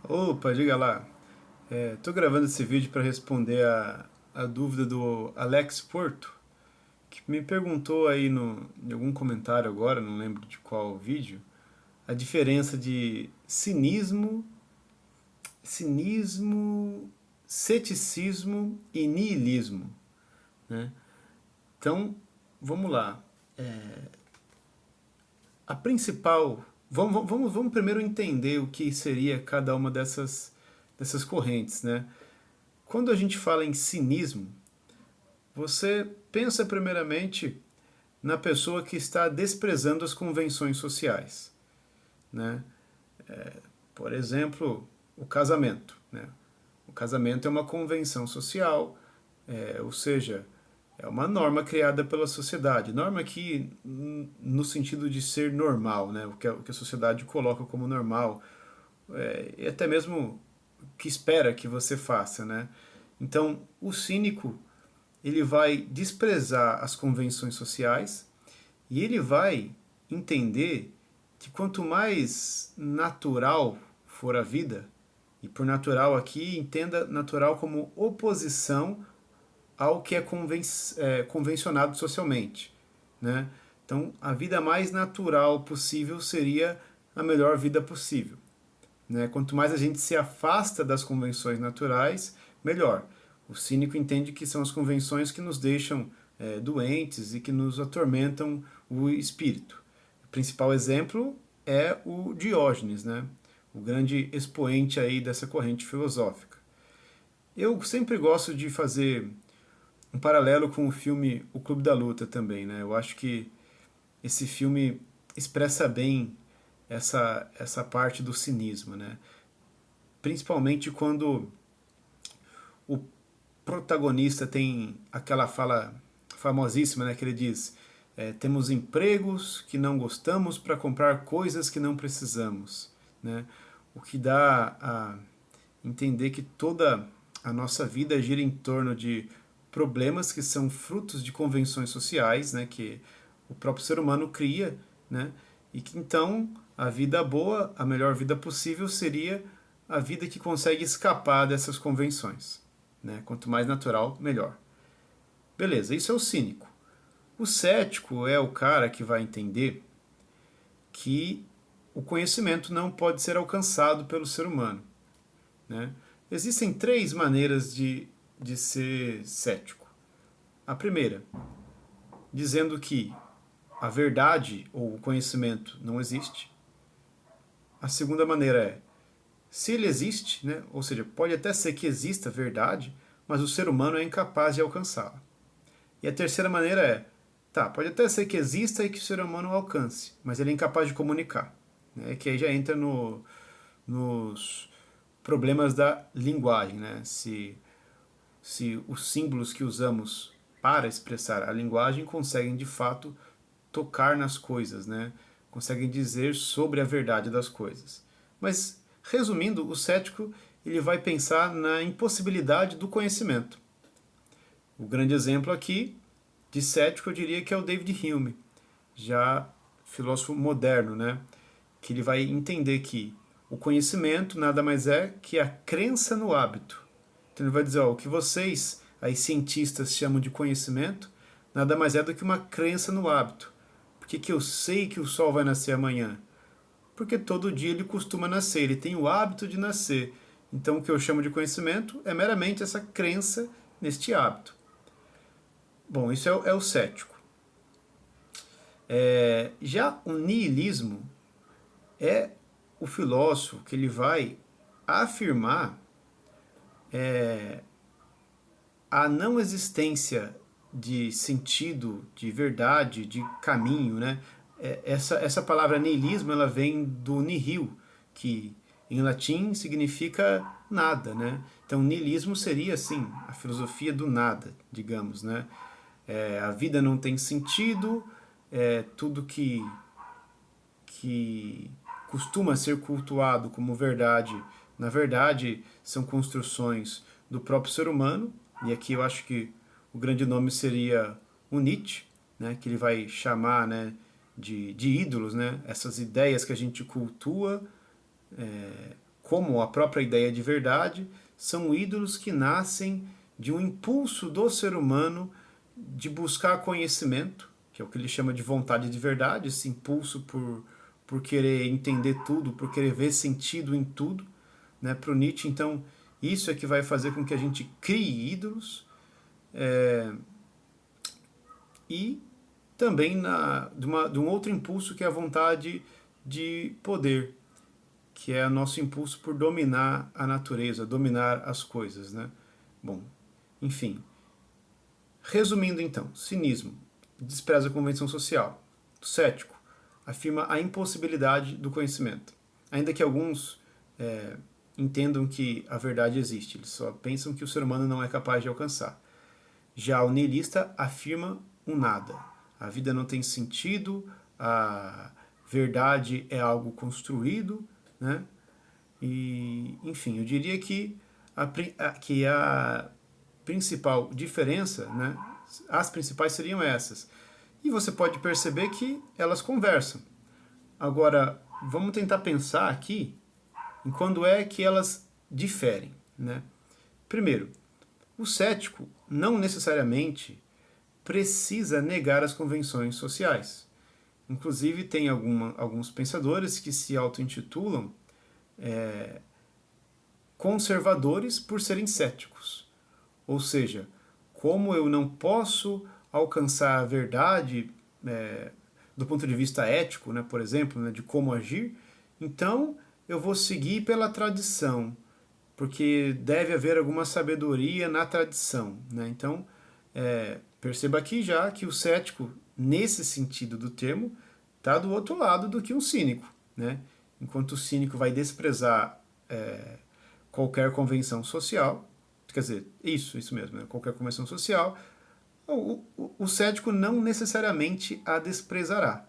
Opa, diga lá. Tô gravando esse vídeo para responder a dúvida do Alex Porto, que me perguntou aí em algum comentário agora, não lembro de qual vídeo, a diferença de cinismo, ceticismo e niilismo, né? Então, vamos lá. A principal. Vamos primeiro entender o que seria cada uma dessas correntes, né? Quando a gente fala em cinismo, você pensa primeiramente na pessoa que está desprezando as convenções sociais, né? Por exemplo, o casamento, né? O casamento é uma convenção social, ou seja, é uma norma criada pela sociedade. Norma aqui no sentido de ser normal, né? O que a sociedade coloca como normal, e até mesmo o que espera que você faça, né? Então, o cínico ele vai desprezar as convenções sociais e ele vai entender que quanto mais natural for a vida, e por natural aqui entenda natural como oposição ao que é convencionado socialmente, né? Então, a vida mais natural possível seria a melhor vida possível, né? Quanto mais a gente se afasta das convenções naturais, melhor. O cínico entende que são as convenções que nos deixam doentes e que nos atormentam o espírito. O principal exemplo é o Diógenes, né? O grande expoente aí dessa corrente filosófica. Eu sempre gosto de fazer um paralelo com o filme O Clube da Luta também, né? Eu acho que esse filme expressa bem essa parte do cinismo, né? Principalmente quando o protagonista tem aquela fala famosíssima, né, que ele diz: temos empregos que não gostamos para comprar coisas que não precisamos, né? O que dá a entender que toda a nossa vida gira em torno de problemas que são frutos de convenções sociais, né, que o próprio ser humano cria, né, e que então a vida boa, a melhor vida possível seria a vida que consegue escapar dessas convenções, né? Quanto mais natural, melhor. Beleza, isso é o cínico. O cético é o cara que vai entender que o conhecimento não pode ser alcançado pelo ser humano, né? Existem três maneiras de ser cético. A primeira, dizendo que a verdade ou o conhecimento não existe. A segunda maneira é, se ele existe, né, ou seja, pode até ser que exista verdade, mas o ser humano é incapaz de alcançá-la. E a terceira maneira é, tá, pode até ser que exista e que o ser humano alcance, mas ele é incapaz de comunicar, né, que aí já entra nos problemas da linguagem, né, se os símbolos que usamos para expressar a linguagem conseguem de fato tocar nas coisas, né? Conseguem dizer sobre a verdade das coisas. Mas, resumindo, o cético ele vai pensar na impossibilidade do conhecimento. O grande exemplo aqui de cético eu diria que é o David Hume, já filósofo moderno, né? Que ele vai entender que o conhecimento nada mais é que a crença no hábito. Então ele vai dizer, ó, o que vocês, aí cientistas, chamam de conhecimento, nada mais é do que uma crença no hábito. Por que eu sei que o sol vai nascer amanhã? Porque todo dia ele costuma nascer, ele tem o hábito de nascer. Então o que eu chamo de conhecimento é meramente essa crença neste hábito. Bom, isso é o cético. Já o niilismo é o filósofo que ele vai afirmar a não existência de sentido, de verdade, de caminho, né? Essa palavra niilismo ela vem do nihil, que em latim significa nada, né? Então niilismo seria assim a filosofia do nada, digamos, né? A vida não tem sentido, tudo que costuma ser cultuado como verdade, na verdade, são construções do próprio ser humano, e aqui eu acho que o grande nome seria o Nietzsche, né, que ele vai chamar, né, de ídolos, né, essas ideias que a gente cultua como a própria ideia de verdade, são ídolos que nascem de um impulso do ser humano de buscar conhecimento, que é o que ele chama de vontade de verdade, esse impulso por querer entender tudo, por querer ver sentido em tudo. Né? Para o Nietzsche, então, isso é que vai fazer com que a gente crie ídolos, e também de um outro impulso que é a vontade de poder, que é o nosso impulso por dominar a natureza, dominar as coisas. Né? Bom, enfim. Resumindo então, cinismo despreza a convenção social. Cético afirma a impossibilidade do conhecimento. Ainda que alguns entendam que a verdade existe, eles só pensam que o ser humano não é capaz de alcançar. Já o niilista afirma um nada. A vida não tem sentido, a verdade é algo construído, né? E, enfim, eu diria que a principal diferença, né? As principais seriam essas. E você pode perceber que elas conversam. Agora, vamos tentar pensar aqui em quando é que elas diferem, né? Primeiro, o cético não necessariamente precisa negar as convenções sociais. Inclusive, tem alguns pensadores que se auto-intitulam conservadores por serem céticos. Ou seja, como eu não posso alcançar a verdade do ponto de vista ético, né, por exemplo, né, de como agir, então eu vou seguir pela tradição, porque deve haver alguma sabedoria na tradição. Né? Então, perceba aqui já que o cético, nesse sentido do termo, está do outro lado do que um cínico. Né? Enquanto o cínico vai desprezar qualquer convenção social, quer dizer, isso mesmo, né? Qualquer convenção social, o cético não necessariamente a desprezará,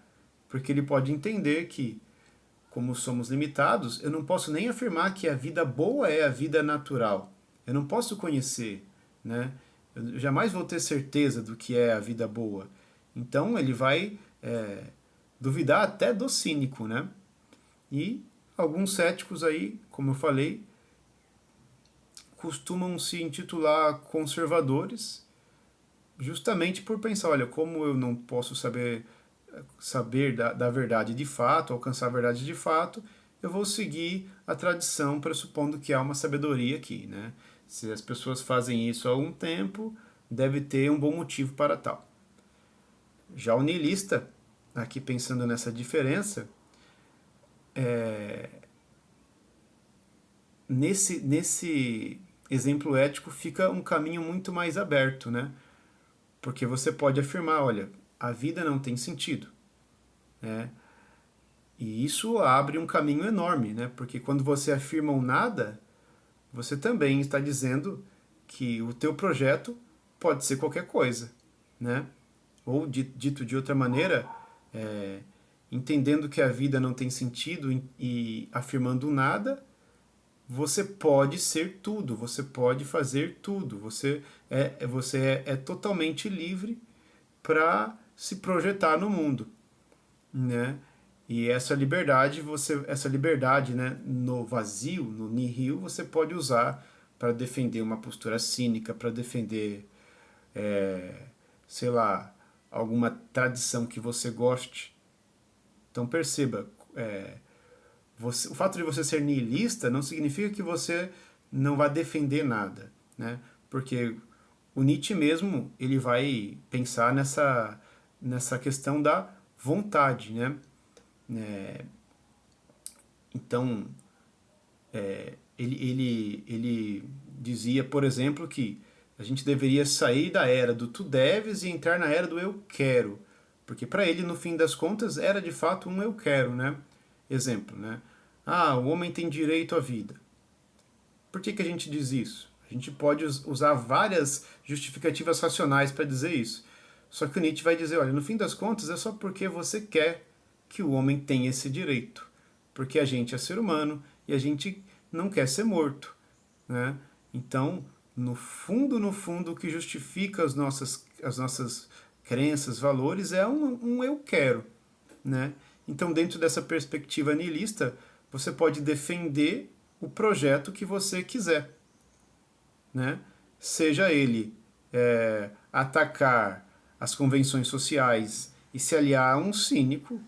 porque ele pode entender que, como somos limitados, eu não posso nem afirmar que a vida boa é a vida natural. Eu não posso conhecer, né? Eu jamais vou ter certeza do que é a vida boa. Então ele vai duvidar até do cínico, né? E alguns céticos aí, como eu falei, costumam se intitular conservadores, justamente por pensar, olha, como eu não posso saber da verdade de fato, alcançar a verdade de fato, eu vou seguir a tradição pressupondo que há uma sabedoria aqui, né? Se as pessoas fazem isso há algum tempo, deve ter um bom motivo para tal. Já o niilista, aqui pensando nessa diferença, nesse exemplo ético fica um caminho muito mais aberto, né? Porque você pode afirmar, olha, a vida não tem sentido, né? E isso abre um caminho enorme, né? Porque quando você afirma um nada, você também está dizendo que o teu projeto pode ser qualquer coisa, né? Ou dito de outra maneira, entendendo que a vida não tem sentido e afirmando nada, você pode ser tudo, você pode fazer tudo, você é totalmente livre para se projetar no mundo, né? E essa liberdade, né, no vazio, no nihil, você pode usar para defender uma postura cínica, para defender, sei lá, alguma tradição que você goste. Então perceba, o fato de você ser nihilista não significa que você não vai defender nada, né? Porque o Nietzsche mesmo, ele vai pensar nessa questão da vontade, né? Então, ele dizia, por exemplo, que a gente deveria sair da era do tu deves e entrar na era do eu quero, porque para ele, no fim das contas, era de fato um eu quero, né? Exemplo, né? O homem tem direito à vida. Por que a gente diz isso? A gente pode usar várias justificativas racionais para dizer isso. Só que o Nietzsche vai dizer, olha, no fim das contas é só porque você quer que o homem tenha esse direito. Porque a gente é ser humano e a gente não quer ser morto, né? Então, no fundo, o que justifica as nossas crenças, valores, é um eu quero, né? Então, dentro dessa perspectiva nihilista, você pode defender o projeto que você quiser, né? Seja ele atacar as convenções sociais e se aliar a um cínico,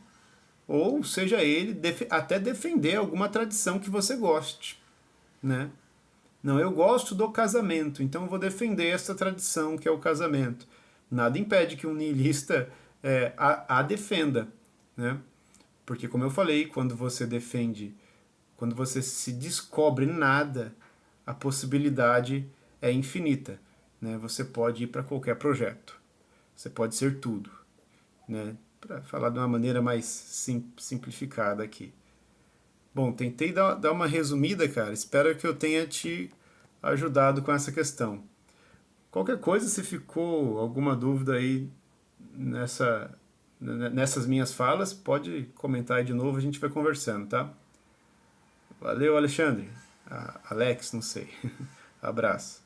ou seja ele até defender alguma tradição que você goste, né? Não, eu gosto do casamento, então eu vou defender essa tradição que é o casamento. Nada impede que um niilista a defenda, né? Porque, como eu falei, quando você defende, quando você se descobre nada, a possibilidade é infinita, né? Você pode ir para qualquer projeto, você pode ser tudo, né? Para falar de uma maneira mais simplificada aqui. Bom, tentei dar uma resumida, cara. Espero que eu tenha te ajudado com essa questão. Qualquer coisa, se ficou alguma dúvida aí nessas minhas falas, pode comentar aí de novo, a gente vai conversando, tá? Valeu, Alexandre. Alex, não sei. Abraço.